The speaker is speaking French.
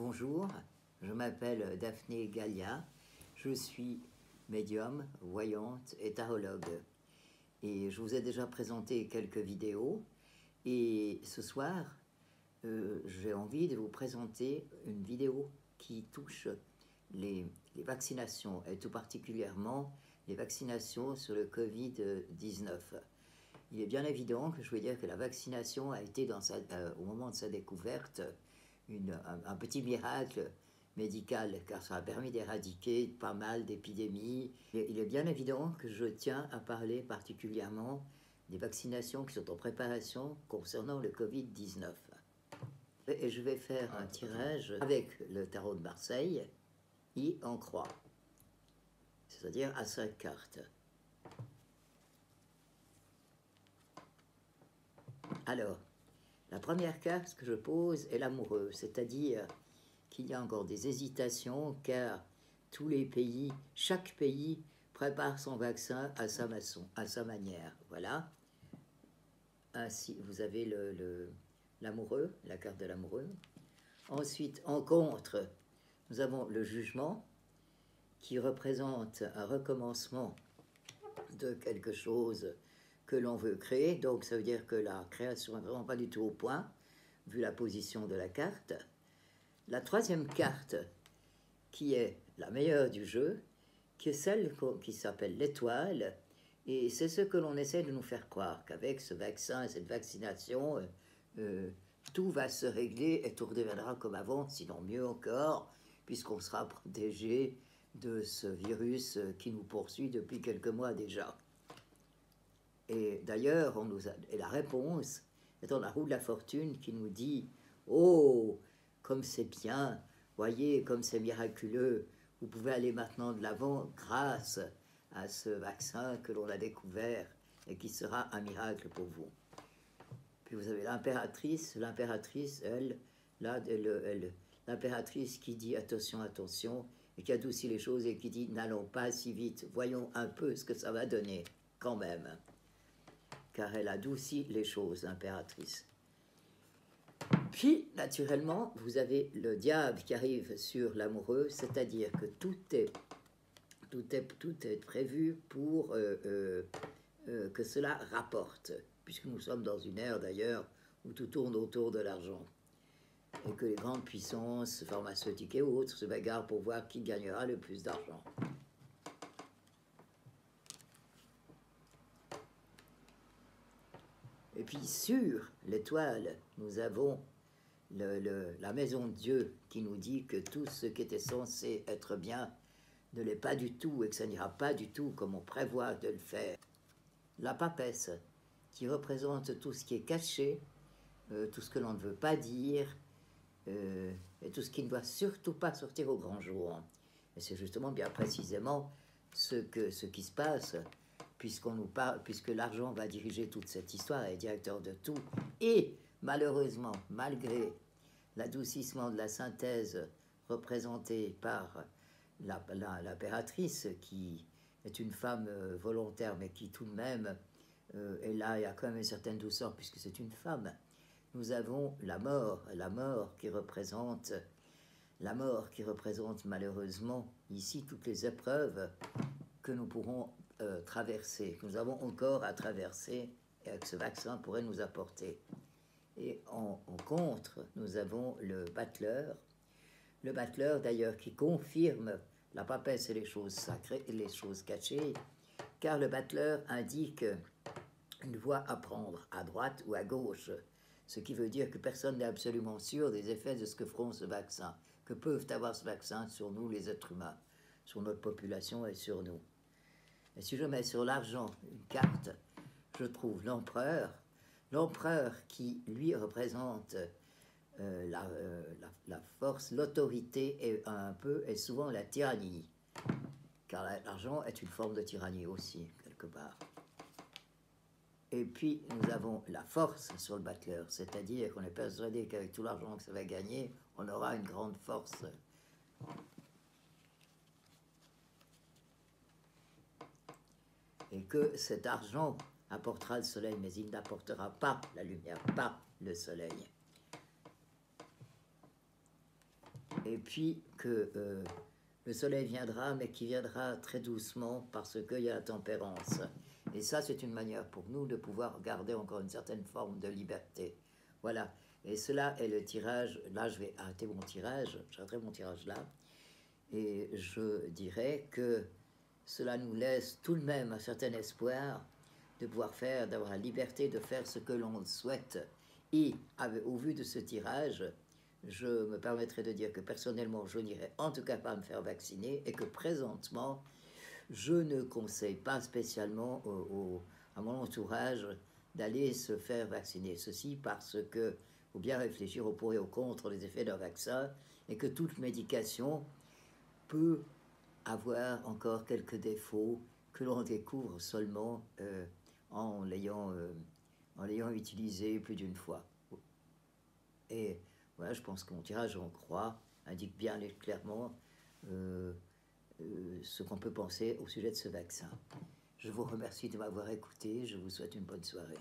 Bonjour, je m'appelle Daphné Gallia, je suis médium, voyante et tarologue. Et je vous ai déjà présenté quelques vidéos. Et ce soir, j'ai envie de vous présenter une vidéo qui touche les vaccinations, et tout particulièrement les vaccinations sur le Covid-19. Il est bien évident que je veux dire que la vaccination a été, au moment de sa découverte, un petit miracle médical, car ça a permis d'éradiquer pas mal d'épidémies. Il est bien évident que je tiens à parler particulièrement des vaccinations qui sont en préparation concernant le Covid-19. Et je vais faire un tirage avec le tarot de Marseille et en croix, c'est-à-dire à 5 cartes. Alors, la première carte que je pose est l'amoureux, c'est-à-dire qu'il y a encore des hésitations car tous les pays, chaque pays prépare son vaccin à sa manière. Voilà. Ainsi, vous avez l'amoureux, la carte de l'amoureux. Ensuite, en contre, nous avons le jugement qui représente un recommencement de quelque chose que l'on veut créer. Donc, ça veut dire que la création n'est vraiment pas du tout au point, vu la position de la carte. La troisième carte, qui est la meilleure du jeu, qui est celle qui s'appelle l'étoile, et c'est ce que l'on essaie de nous faire croire, qu'avec ce vaccin et cette vaccination, tout va se régler et tout redeviendra comme avant, sinon mieux encore, puisqu'on sera protégé de ce virus qui nous poursuit depuis quelques mois déjà. Et d'ailleurs, et la réponse est dans la roue de la fortune qui nous dit « Oh, comme c'est bien, voyez comme c'est miraculeux, vous pouvez aller maintenant de l'avant grâce à ce vaccin que l'on a découvert et qui sera un miracle pour vous. » Puis vous avez l'impératrice, elle, l'impératrice qui dit « Attention, attention », et qui adoucit les choses et qui dit « N'allons pas si vite, voyons un peu ce que ça va donner quand même ». Car elle adoucit les choses, l'impératrice. Puis, naturellement, vous avez le diable qui arrive sur l'amoureux, c'est-à-dire que tout est prévu pour que cela rapporte, puisque nous sommes dans une ère d'ailleurs où tout tourne autour de l'argent, et que les grandes puissances pharmaceutiques et autres se bagarrent pour voir qui gagnera le plus d'argent. Et puis sur l'étoile, nous avons la maison de Dieu qui nous dit que tout ce qui était censé être bien ne l'est pas du tout et que ça n'ira pas du tout comme on prévoit de le faire. La papesse qui représente tout ce qui est caché, tout ce que l'on ne veut pas dire et tout ce qui ne doit surtout pas sortir au grand jour. Et c'est justement bien précisément ce qui se passe puisque l'argent va diriger toute cette histoire, est directeur de tout. Et malheureusement, malgré l'adoucissement de la synthèse représentée par l'impératrice, qui est une femme volontaire, mais qui tout de même est là, il y a quand même une certaine douceur puisque c'est une femme, nous avons la mort qui représente malheureusement ici toutes les épreuves que nous pourrons traverser, que nous avons encore à traverser et que ce vaccin pourrait nous apporter. Et en contre, nous avons le battleur d'ailleurs qui confirme la papesse et les choses sacrées et les choses cachées, car le battleur indique une voie à prendre à droite ou à gauche, ce qui veut dire que personne n'est absolument sûr des effets de ce que feront ce vaccin, que peuvent avoir ce vaccin sur nous les êtres humains, sur notre population et sur nous. Et si je mets sur l'argent une carte, je trouve l'empereur qui, lui, représente la force, l'autorité et souvent la tyrannie. Car l'argent est une forme de tyrannie aussi, quelque part. Et puis, nous avons la force sur le battleur, c'est-à-dire qu'on est persuadé qu'avec tout l'argent que ça va gagner, on aura une grande force. Et que cet argent apportera le soleil, mais il n'apportera pas la lumière, pas le soleil. et puis que le soleil viendra, mais qui viendra très doucement parce qu'il y a la tempérance. Et ça, c'est une manière pour nous de pouvoir garder encore une certaine forme de liberté. Voilà. Et cela est le tirage. Là, je vais arrêter mon tirage. J'arrêterai mon tirage là. Et je dirais que cela nous laisse tout de même un certain espoir de pouvoir faire, d'avoir la liberté de faire ce que l'on souhaite. Et au vu de ce tirage, je me permettrai de dire que personnellement, je n'irai en tout cas pas me faire vacciner et que présentement, je ne conseille pas spécialement à mon entourage d'aller se faire vacciner. Ceci parce que faut bien réfléchir au pour et au contre des effets d'un vaccin et que toute médication peut avoir encore quelques défauts que l'on découvre seulement en l'ayant utilisé plus d'une fois. Et voilà, je pense que mon tirage en croix indique bien et clairement ce qu'on peut penser au sujet de ce vaccin. Je vous remercie de m'avoir écouté, je vous souhaite une bonne soirée.